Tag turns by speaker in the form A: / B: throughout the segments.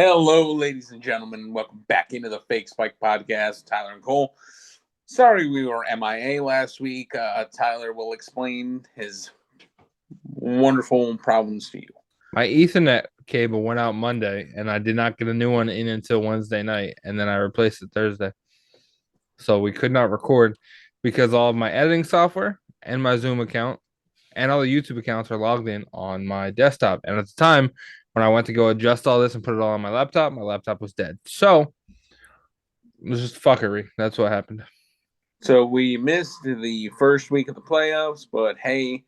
A: Hello, ladies and gentlemen. Welcome back into the Fake Spike Podcast. Tyler and Cole. Sorry we were MIA last week. Tyler will explain his wonderful problems to you.
B: My Ethernet cable went out Monday, and I did not get a new one in until Wednesday night, and then I replaced it Thursday. So we could not record because all of my editing software and my Zoom account and all the YouTube accounts are logged in on my desktop. And at the time, when I went to go adjust all this and put it all on my laptop was dead. So it was just fuckery. That's what happened.
A: So we missed the first week of the playoffs, but hey,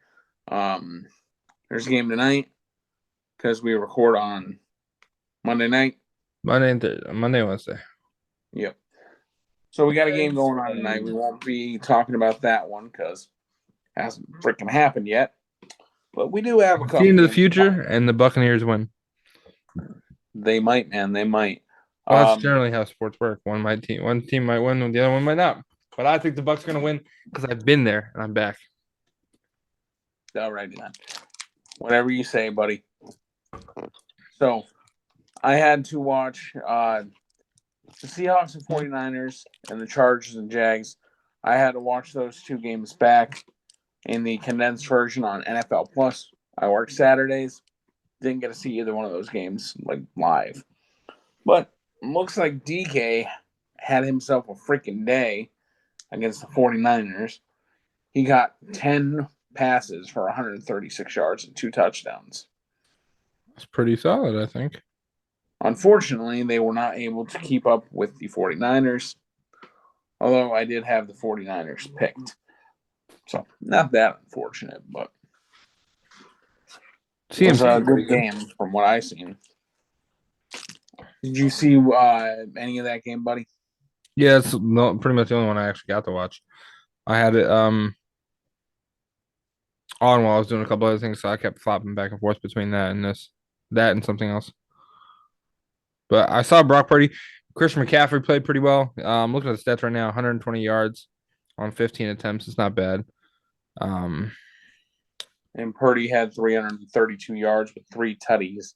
A: there's a game tonight because we record on Monday night.
B: Monday and Wednesday.
A: Yep. So we got a game going on tonight. We won't be talking about that one because it hasn't freaking happened yet. But we do have a couple.
B: See into the future, and the Buccaneers win.
A: They might, man. They might.
B: Well, that's generally how sports work. One team might win, and the other one might not. But I think the Bucs are going to win because I've been there and I'm back.
A: All right, man. Whatever you say, buddy. So, I had to watch the Seahawks and 49ers and the Chargers and Jags. I had to watch those two games back in the condensed version on NFL Plus. I work Saturdays. Didn't get to see either one of those games like live. But looks like DK had himself a freaking day against the 49ers. He got 10 passes for 136 yards and 2 touchdowns.
B: That's pretty solid, I think.
A: Unfortunately, they were not able to keep up with the 49ers, although I did have the 49ers picked. So, not that unfortunate, but it was a good game from what I've seen. Did you see any of that game, buddy?
B: Yeah, it's pretty much the only one I actually got to watch. I had it on while I was doing a couple other things, so I kept flopping back and forth between that and something else. But I saw Brock Purdy. Christian McCaffrey played pretty well. Looking at the stats right now, 120 yards on 15 attempts. It's not bad.
A: And Purdy had 332 yards with 3 tutties.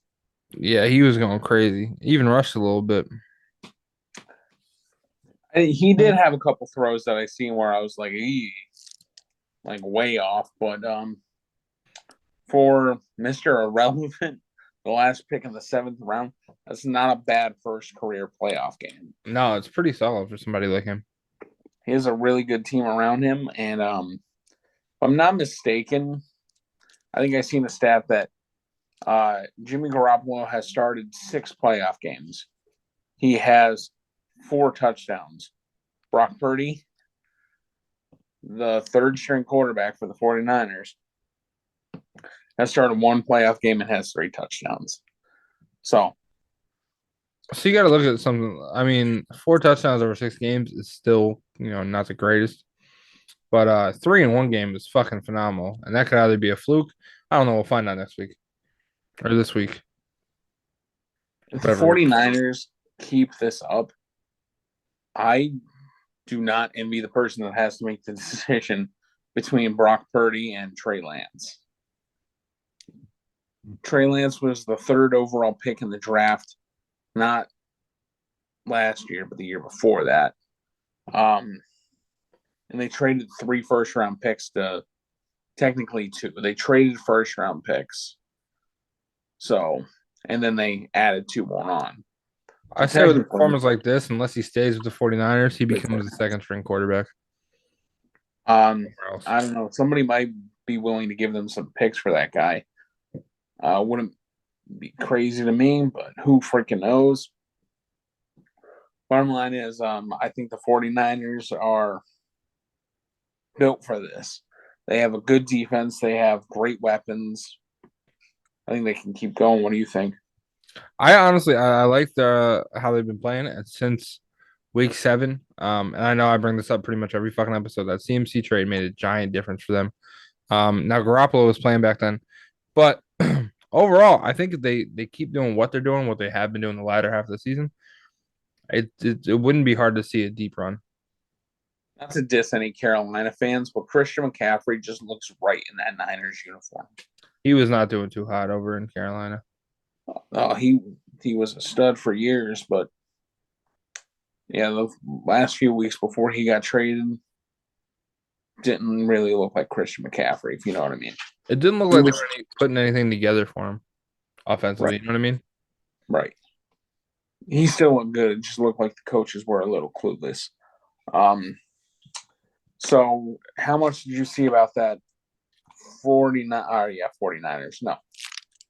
B: Yeah, he was going crazy. He even rushed a little bit.
A: He did have a couple throws that I seen where I was like, like way off. But for Mr. Irrelevant, the last pick in the 7th round, that's not a bad first career playoff game.
B: No, it's pretty solid for somebody like him.
A: He has a really good team around him. And if I'm not mistaken, I think I seen a stat that Jimmy Garoppolo has started 6 playoff games. He has 4 touchdowns. Brock Purdy, the third string quarterback for the 49ers, has started 1 playoff game and has 3 touchdowns. So
B: you got to look at something. I mean, 4 touchdowns over 6 games is still, not the greatest. But 3 in 1 game is fucking phenomenal. And that could either be a fluke. I don't know. We'll find out next week. Or this week.
A: If the 49ers keep this up, I do not envy the person that has to make the decision between Brock Purdy and Trey Lance. Trey Lance was the 3rd overall pick in the draft, not last year, but the year before that. And they traded 3 first-round picks to technically 2. They traded first-round picks. So, and then they added 2 more on.
B: I say with a performance like this, unless he stays with the 49ers, he becomes a second-string quarterback.
A: I don't know. Somebody might be willing to give them some picks for that guy. Wouldn't be crazy to me, but who freaking knows? Bottom line is, I think the 49ers are built for this. They have a good defense. They have great weapons. I think they can keep going. What do you think?
B: I honestly, I like how they've been playing it since week 7. And I know I bring this up pretty much every fucking episode. That CMC trade made a giant difference for them. Now Garoppolo was playing back then, but overall, I think if they keep doing what they're doing, what they have been doing the latter half of the season, it wouldn't be hard to see a deep run.
A: Not to diss any Carolina fans, but Christian McCaffrey just looks right in that Niners uniform.
B: He was not doing too hot over in Carolina.
A: He he was a stud for years, but yeah, the last few weeks before he got traded didn't really look like Christian McCaffrey, if you know what I mean.
B: It didn't look
A: He
B: like they
A: was
B: were putting anything together for him offensively.
A: right,
B: You know what I mean?
A: right. He still looked good. It just looked like the coaches were a little clueless. So how much did you see about that 49? Oh yeah, 49ers. No,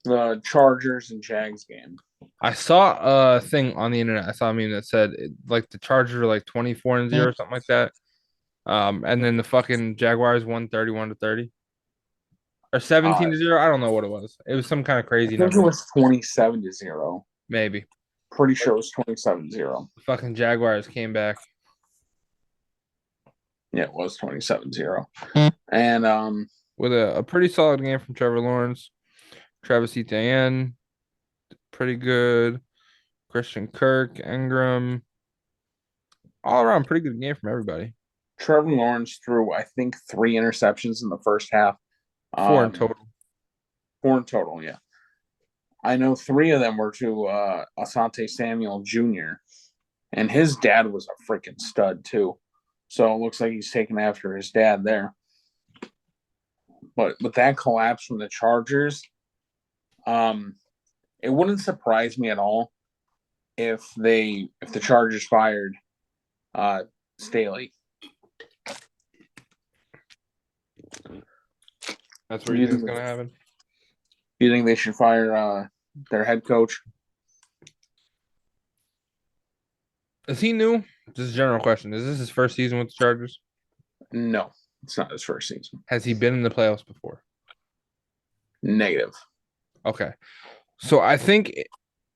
A: the Chargers and Jags game.
B: I saw a thing on the internet. I saw a meme that said like the Chargers are like 24-0 or something like that. And then the fucking Jaguars won 31-30 or 17-0. I don't know what it was. It was some kind of
A: I
B: crazy
A: think it
B: number.
A: was 27-0.
B: Maybe.
A: Pretty sure it was 27-0.
B: The fucking Jaguars came back.
A: Yeah, it was 27-0. And
B: With a pretty solid game from Trevor Lawrence. Travis Etienne, pretty good. Christian Kirk, Ingram. All around pretty good game from everybody.
A: Trevor Lawrence threw, I think, 3 interceptions in the first half.
B: 4 in total.
A: 4 in total, yeah. I know 3 of them were to Asante Samuel Jr., and his dad was a freaking stud, too. So it looks like he's taking after his dad there. But with that collapse from the Chargers, it wouldn't surprise me at all if the Chargers fired Staley.
B: That's what you think is going to happen?
A: Do you think they should fire their head coach?
B: Is he new? Just a general question. Is this his first season with the Chargers?
A: No, it's not his first season.
B: Has he been in the playoffs before?
A: Negative.
B: Okay. So I think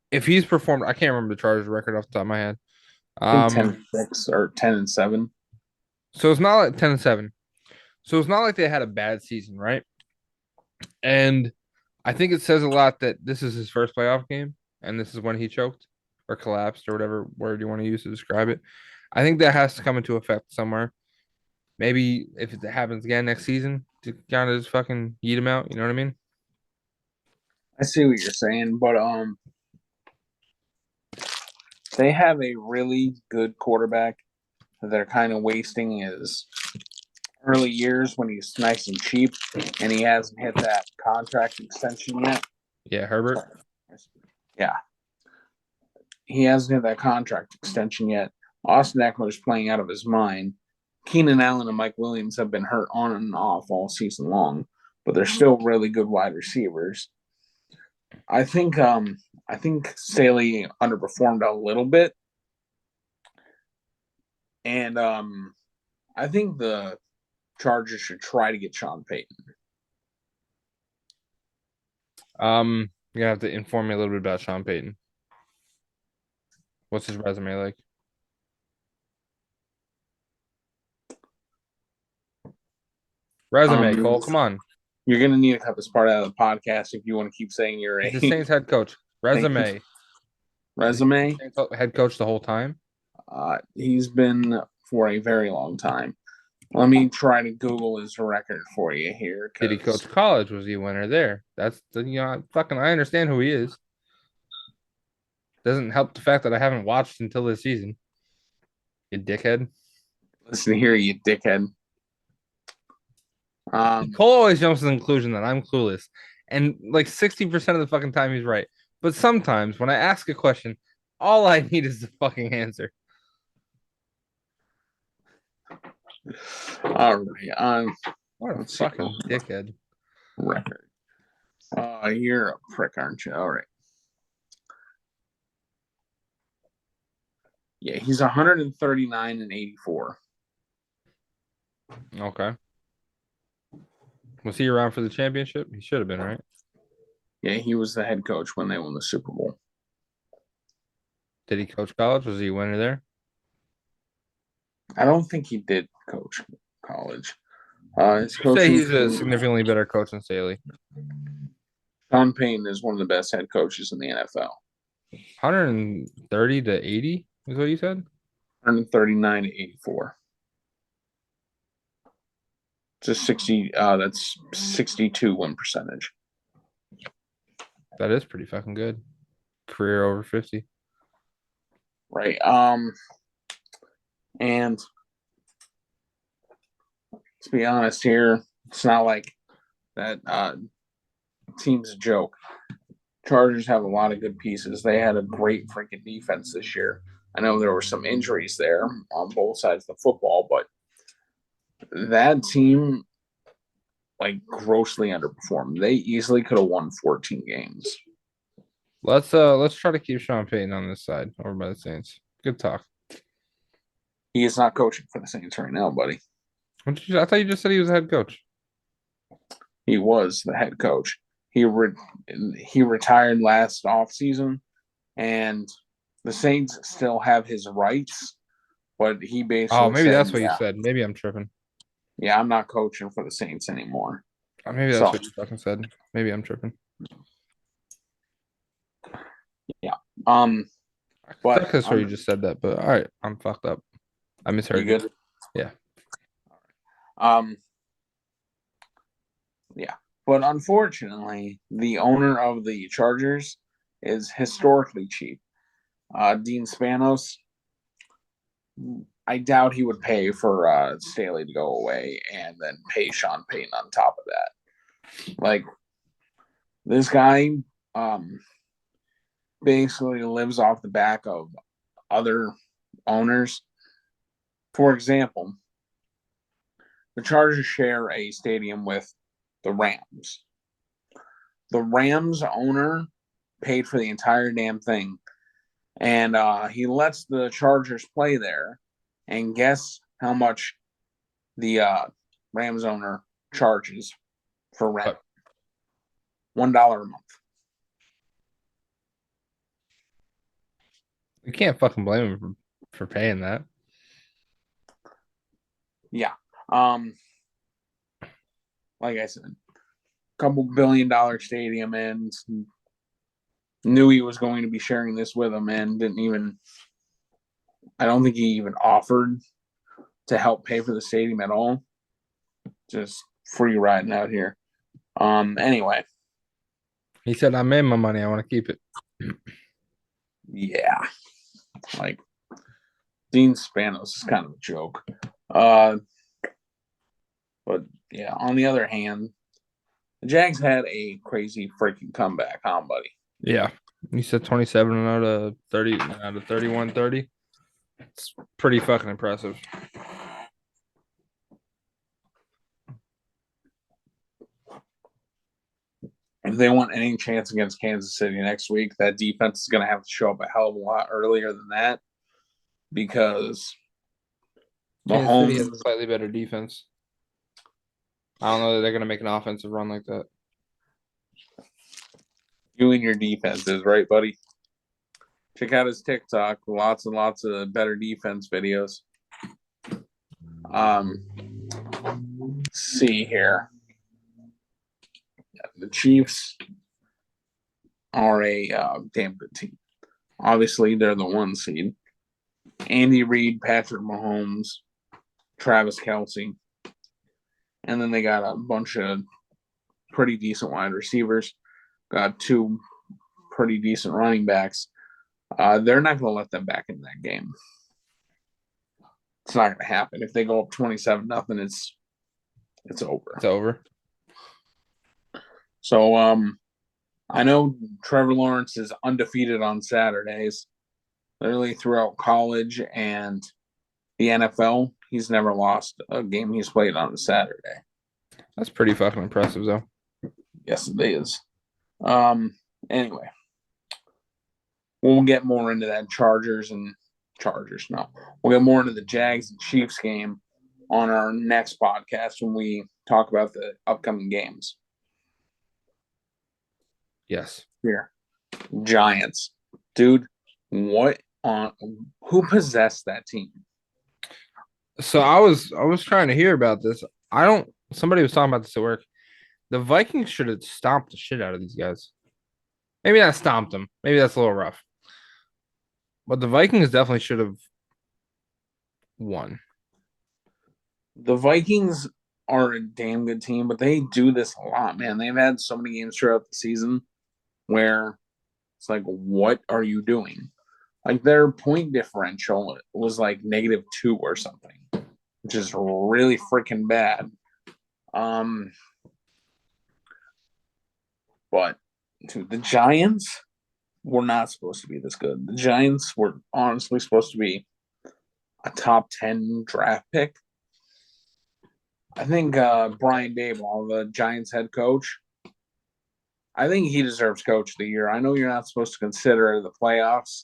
B: if he's performed, I can't remember the Chargers record off the top of my head.
A: I think 10-6 or 10-7.
B: So it's not like 10-7. So it's not like they had a bad season, right? And I think it says a lot that this is his first playoff game, and this is when he choked or collapsed or whatever word you want to use to describe it. I think that has to come into effect somewhere. Maybe if it happens again next season, to kind of just fucking yeet him out. You know what I mean?
A: I see what you're saying, but they have a really good quarterback that they're kind of wasting his early years when he's nice and cheap, and he hasn't hit that contract extension yet.
B: Yeah, Herbert.
A: Yeah, he hasn't hit that contract extension yet. Austin Eckler is playing out of his mind. Keenan Allen and Mike Williams have been hurt on and off all season long, but they're still really good wide receivers. I think Staley underperformed a little bit, and I think the Chargers should try to get Sean Payton.
B: You're gonna have to inform me a little bit about Sean Payton. What's his resume like? Resume, Cole. Come on.
A: You're gonna need to cut this part out of the podcast if you want to keep saying you're
B: He's the Saints head coach. Resume.
A: Resume.
B: Head coach the whole time.
A: He's been for a very long time. Let me try to Google his record for you here.
B: Did he coach college? Was he a winner there? That's the I understand who he is. Doesn't help the fact that I haven't watched until this season. You dickhead.
A: Listen here, you dickhead.
B: Cole always jumps to the conclusion that I'm clueless. And like 60% of the fucking time he's right. But sometimes when I ask a question, all I need is the fucking answer.
A: All right.
B: What a fucking dickhead.
A: Record. You're a prick, aren't you? All right. Yeah, he's 139-84.
B: Okay. Was he around for the championship? He should have been, right?
A: Yeah, he was the head coach when they won the Super Bowl.
B: Did he coach college? Was he a winner there?
A: I don't think he did coach college.
B: Say he's a significantly better coach than Staley.
A: Sean Payton is one of the best head coaches in the NFL.
B: 130-80 is what you said?
A: 139-84. Just 60. That's 62 win percentage.
B: That is pretty fucking good. career over 50.
A: Right. And to be honest here, it's not like that team's a joke. Chargers have a lot of good pieces. They had a great freaking defense this year. I know there were some injuries there on both sides of the football, but that team like grossly underperformed. They easily could have won 14 games.
B: Let's try to keep Sean Payton on this side over by the Saints. Good talk.
A: He is not coaching for the Saints right now, buddy.
B: I thought you just said he was a head coach.
A: He was the head coach. He retired last offseason, and the Saints still have his rights, but he basically
B: Oh, maybe
A: said,
B: that's what you said. Maybe I'm tripping.
A: yeah, I'm not coaching for the Saints anymore.
B: Maybe that's what you fucking said. Maybe I'm tripping.
A: Yeah.
B: But that's where you just said that, but all right, I'm fucked up. I misheard you.
A: Good?
B: Yeah.
A: Yeah. But unfortunately, the owner of the Chargers is historically cheap. Dean Spanos, I doubt he would pay for Staley to go away and then pay Sean Payton on top of that. Like, this guy basically lives off the back of other owners. For example, the Chargers share a stadium with the Rams. The Rams owner paid for the entire damn thing, and he lets the Chargers play there. And guess how much the Rams owner charges for rent? $1 a month.
B: You can't fucking blame him for paying that.
A: Yeah. Like I said, couple $1 billion stadium, and knew he was going to be sharing this with him, and didn't even. I don't think he even offered to help pay for the stadium at all. Just free riding out here. Anyway.
B: He said, I made my money. I want to keep it.
A: Yeah. Like, Dean Spanos is kind of a joke. But yeah, on the other hand, the Jags had a crazy freaking comeback, huh, buddy?
B: Yeah. You said 27 out of 30 out of 31 30. It's pretty fucking impressive.
A: If they want any chance against Kansas City next week, that defense is going to have to show up a hell of a lot earlier than that, because
B: Kansas City has a slightly better defense. I don't know that they're going to make an offensive run like that.
A: You and your defenses, right, buddy? Check out his TikTok. Lots and lots of better defense videos. Let's see here. The Chiefs are a damn good team. Obviously, they're the 1 seed. Andy Reid, Patrick Mahomes, Travis Kelce. And then they got a bunch of pretty decent wide receivers. Got 2 pretty decent running backs. They're not going to let them back in that game. It's not going to happen. If they go up 27-0, it's over.
B: It's over.
A: So I know Trevor Lawrence is undefeated on Saturdays. Literally throughout college and the NFL, he's never lost a game he's played on a Saturday.
B: That's pretty fucking impressive, though.
A: Yes, it is. Anyway, we'll get more into that we'll get more into the Jags and Chiefs game on our next podcast when we talk about the upcoming games.
B: Yes.
A: Here, Giants, dude. Who possessed that team?
B: So I was trying to hear about this. Somebody was talking about this at work. The Vikings should have stomped the shit out of these guys. Maybe not stomped them. Maybe that's a little rough. But the Vikings definitely should have won.
A: The Vikings are a damn good team, but they do this a lot, man. They've had so many games throughout the season where It's like, what are you doing? Like their point differential was like -2 or something, which is really freaking bad. But dude, the Giants were not supposed to be this good. The Giants were honestly supposed to be a top 10 draft pick. I think Brian Daboll, the Giants head coach, I think he deserves coach of the year. I know you're not supposed to consider the playoffs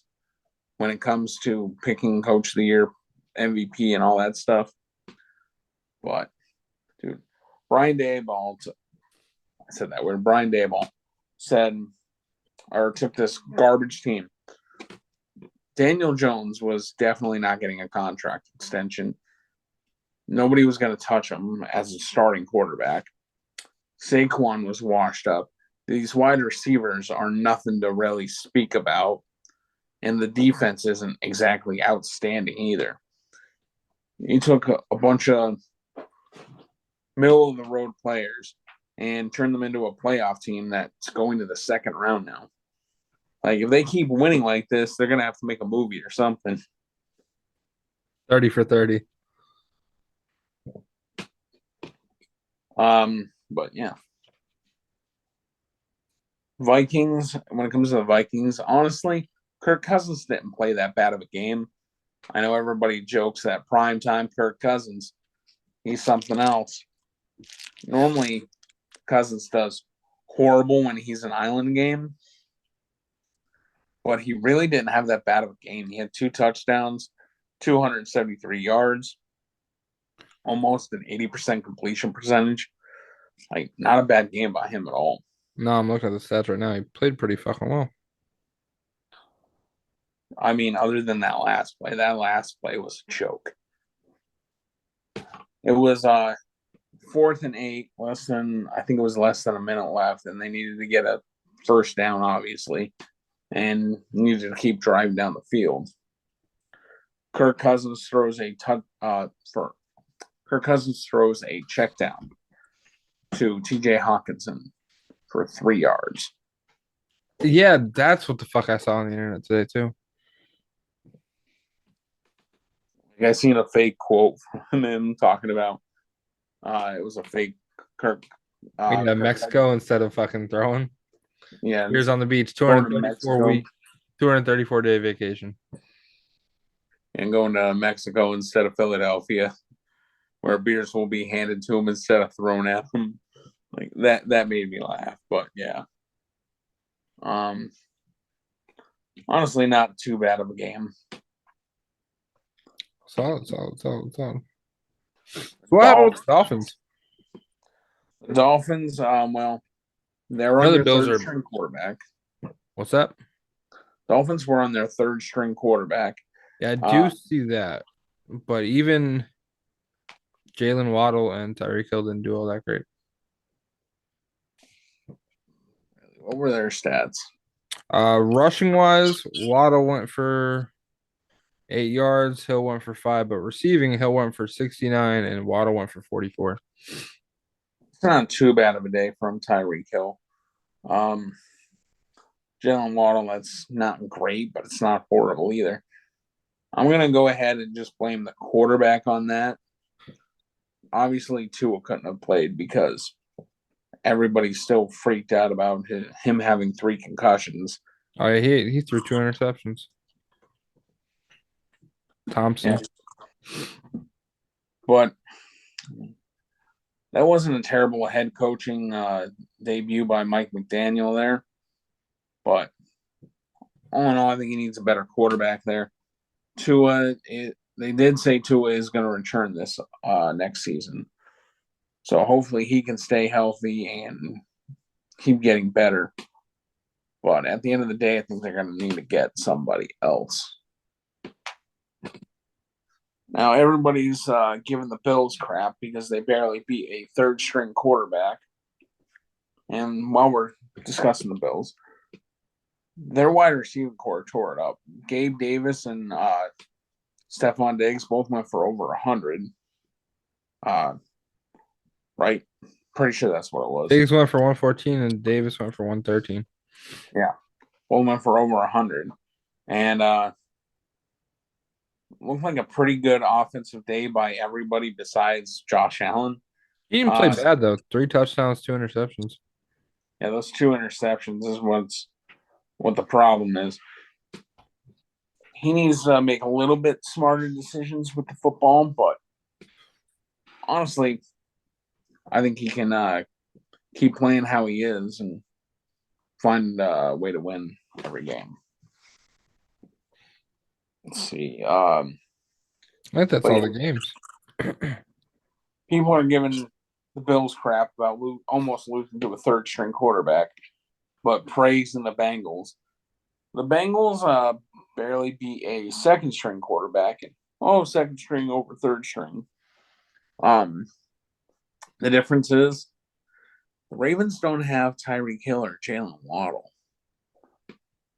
A: when it comes to picking coach of the year, MVP, and all that stuff. But, dude, Brian Daboll, I said that word, Brian Daboll said, or took this garbage team. Daniel Jones was definitely not getting a contract extension. Nobody was going to touch him as a starting quarterback. Saquon was washed up. These wide receivers are nothing to really speak about, and the defense isn't exactly outstanding either. You took a bunch of middle of the road players and turned them into a playoff team that's going to the second round now. Like if they keep winning like this, they're gonna have to make a movie or something.
B: 30 for 30.
A: But yeah. Vikings, when it comes to the Vikings, honestly, Kirk Cousins didn't play that bad of a game. I know everybody jokes that primetime Kirk Cousins, he's something else. Normally, Cousins does horrible when he's an island game, but he really didn't have that bad of a game. He had 2 touchdowns, 273 yards, almost an 80% completion percentage. Like, not a bad game by him at all.
B: No, I'm looking at the stats right now. He played pretty fucking well.
A: I mean, other than that last play was a choke. It was 4th and 8, I think it was less than a minute left, and they needed to get a first down, obviously, and needed to keep driving down the field. Kirk Cousins throws a check down to TJ Hawkinson for 3 yards.
B: Yeah, that's what the fuck I saw on the internet today too.
A: I seen a fake quote from him talking about it was a fake Kirk.
B: Yeah,
A: Kirk
B: Mexico instead of fucking throwing.
A: Yeah,
B: Here's on the beach,
A: going to
B: 234
A: Mexico.
B: week, 234-day vacation.
A: And going to Mexico instead of Philadelphia, where beers will be handed to him instead of thrown at him. Like that made me laugh. But yeah. Honestly, not too bad of a game.
B: Solid. What happened with the Dolphins?
A: The Dolphins, well, they're
B: No,
A: on
B: the
A: their
B: Bills
A: third
B: are.
A: string quarterback.
B: What's that?
A: Dolphins were on their third string quarterback.
B: Yeah, I do see that. But even Jalen Waddle and Tyreek Hill didn't do all that great.
A: What were their stats?
B: Rushing wise, Waddle went for 8 yards, Hill went for 5, but receiving, Hill went for 69 and Waddle went for 44.
A: It's not too bad of a day from Tyreek Hill. Jalen Waddle, that's not great, but it's not horrible either. I'm going to go ahead and just blame the quarterback on that. Obviously, Tua couldn't have played because everybody's still freaked out about him having 3 concussions.
B: Oh yeah, he threw 2 interceptions. Thompson.
A: Yeah. But that wasn't a terrible head coaching debut by Mike McDaniel there. But all in all, I think he needs a better quarterback there. Tua, they did say Tua is going to return this next season. So hopefully he can stay healthy and keep getting better. But at the end of the day, I think they're going to need to get somebody else. Now, everybody's giving the Bills crap because they barely beat a third-string quarterback. And while we're discussing the Bills, their wide receiving core tore it up. Gabe Davis and Stephon Diggs both went for over 100. Right? Pretty sure that's what it was.
B: Diggs went for 114 and Davis went for 113.
A: Yeah. Both went for over 100. And looked like a pretty good offensive day by everybody besides Josh Allen.
B: He didn't play
A: Uh,
B: bad though. 3 touchdowns, 2 interceptions.
A: yeah, those 2 interceptions is what the problem is. He needs to make a little bit smarter decisions with the football, but honestly, I think he can keep playing how he is and find a way to win every game. Let's see.
B: I think that's
A: But
B: all
A: yeah,
B: the games.
A: people are giving the Bills crap about almost losing to a third string quarterback, but praising the Bengals. The Bengals barely beat a second string quarterback, and second string over third string. The difference is the Ravens don't have Tyreek Hill or Jalen Waddle.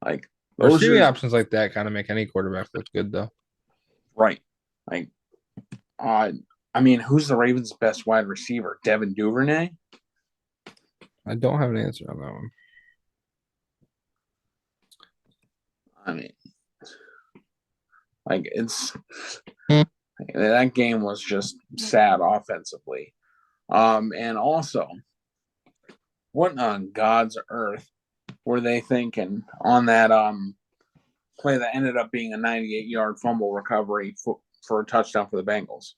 A: Like those
B: Receiving
A: are
B: options like that kind of make any quarterback look good though.
A: right. Like, uh, I mean, who's the Ravens' best wide receiver? Devin Duvernay.
B: I don't have an answer on that one.
A: I mean, like that game was just sad offensively. And also, what on God's earth were they thinking on that play that ended up being a 98-yard fumble recovery for a touchdown for the Bengals?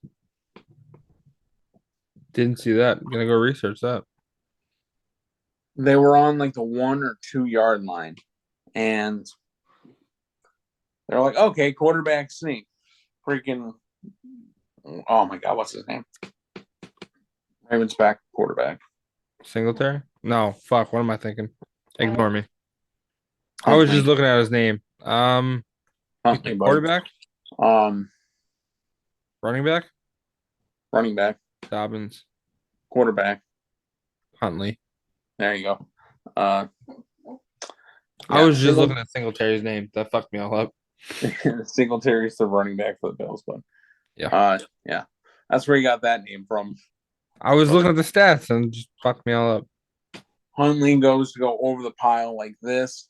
B: Didn't see that. Gonna go research that.
A: They were on like the 1 or 2 yard line, and they're like, okay, quarterback sneak. Freaking, oh my God, what's his name? Ravens back quarterback.
B: Singletary? No, fuck. What am I thinking? Ignore me. I was just
A: Huntley.
B: looking at his name.
A: Huntley, buddy.
B: Quarterback,
A: Um,
B: running back,
A: running back,
B: Dobbins,
A: quarterback.
B: Huntley.
A: There you go. Uh,
B: I
A: yeah,
B: was just looking at Singletary's name. That fucked me all up.
A: Singletary's the running back for the Bills, but
B: Yeah.
A: yeah, that's where you got that name from.
B: I was looking at the stats and just fucked me all up.
A: Huntley goes to go over the pile like this,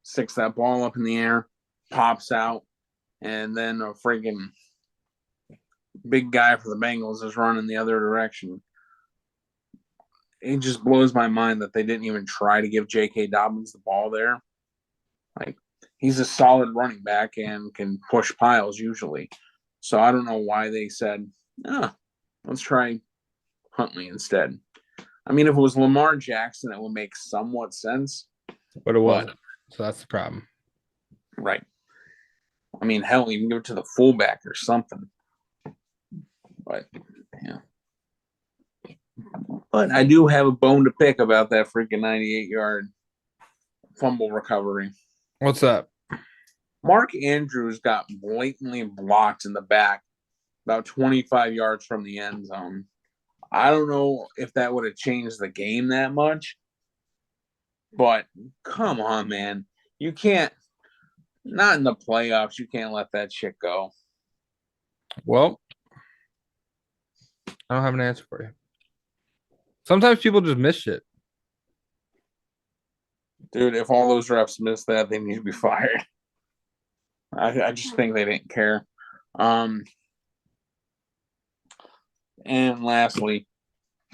A: sticks that ball up in the air, pops out, and then a freaking big guy for the Bengals is running the other direction. It just blows my mind that they didn't even try to give J.K. Dobbins the ball there. Like, he's a solid running back and can push piles usually. So I don't know why they said, let's try Huntley instead. I mean, if it was Lamar Jackson, it would make somewhat sense.
B: But it wasn't. So that's the problem.
A: Right. I mean, hell, even give it to the fullback or something. But, yeah. But I do have a bone to pick about that freaking 98-yard fumble recovery.
B: What's up?
A: Mark Andrews got blatantly blocked in the back about 25 yards from the end zone. I don't know if that would have changed the game that much, but come on, man. You can't, not in the playoffs, you can't let that shit go.
B: Well, I don't have an answer for you. Sometimes people just miss shit.
A: Dude, if all those refs miss that, they need to be fired. I just think they didn't care. And lastly,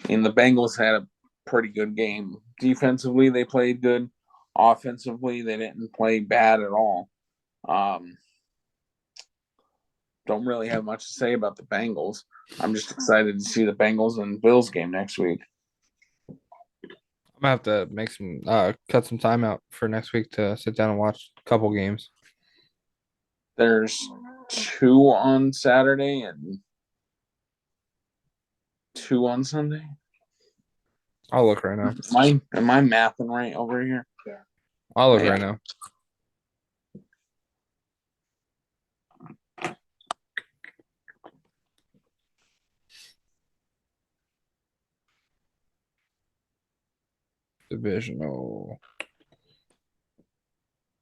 A: the Bengals had a pretty good game. Defensively, they played good. Offensively, they didn't play bad at all. Don't really have much to say about the Bengals. I'm just excited to see the Bengals and Bills game next week.
B: I'm gonna have to make some cut some time out for next week to sit down and watch a couple games.
A: There's 2 on Saturday and 2 on Sunday.
B: I'll look right now.
A: Am I mathing right over here?
B: I'll look right now. Divisional.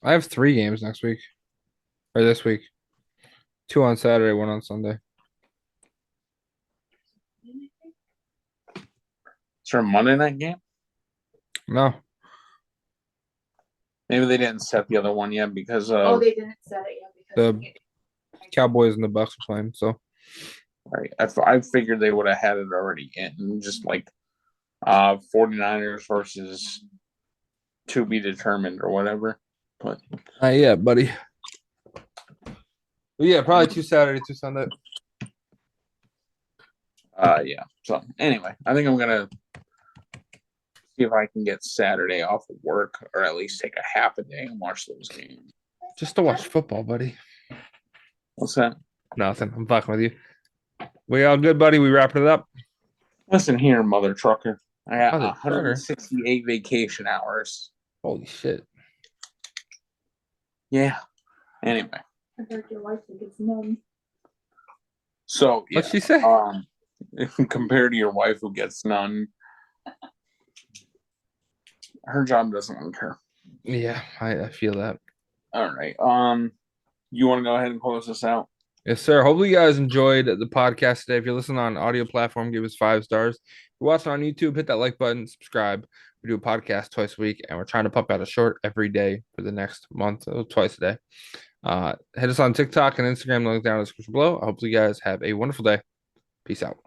B: I have 3 games next week. Or this week. 2 on Saturday, 1 on Sunday.
A: Is there a Monday night game?
B: No.
A: Maybe they didn't set the other one yet because
C: Oh,
A: of
C: they didn't set it yet because
B: The Cowboys and the Bucks are playing. So
A: right. I figured they would have had it already in, just like 49ers versus to be determined or whatever. But
B: yeah, buddy. But yeah, probably 2 Saturday, 2 Sunday.
A: yeah. So anyway, I think I'm gonna see if I can get Saturday off of work, or at least take a half a day and watch those games.
B: Just to watch football, buddy.
A: What's that?
B: Nothing. I'm fucking with you. We all good, buddy. We wrapping it up.
A: Listen here, mother trucker. I got
B: Mother trucker?
A: 168 vacation hours.
B: Holy shit.
A: Yeah. Anyway,
C: I heard your wife think it's none.
A: so yeah.
B: What'd she say?
A: Compared to your wife who gets none, her job doesn't like her.
B: Yeah, I feel that.
A: All right. You want to go ahead and close this out?
B: Yes, sir. Hopefully you guys enjoyed the podcast today. If you're listening on audio platform, give us 5 stars. If you're watching on YouTube, hit that like button, subscribe. We do a podcast twice a week, and we're trying to pump out a short every day for the next month, twice a day. Hit us on TikTok and Instagram. Link down in the description below. I hope you guys have a wonderful day. Peace out.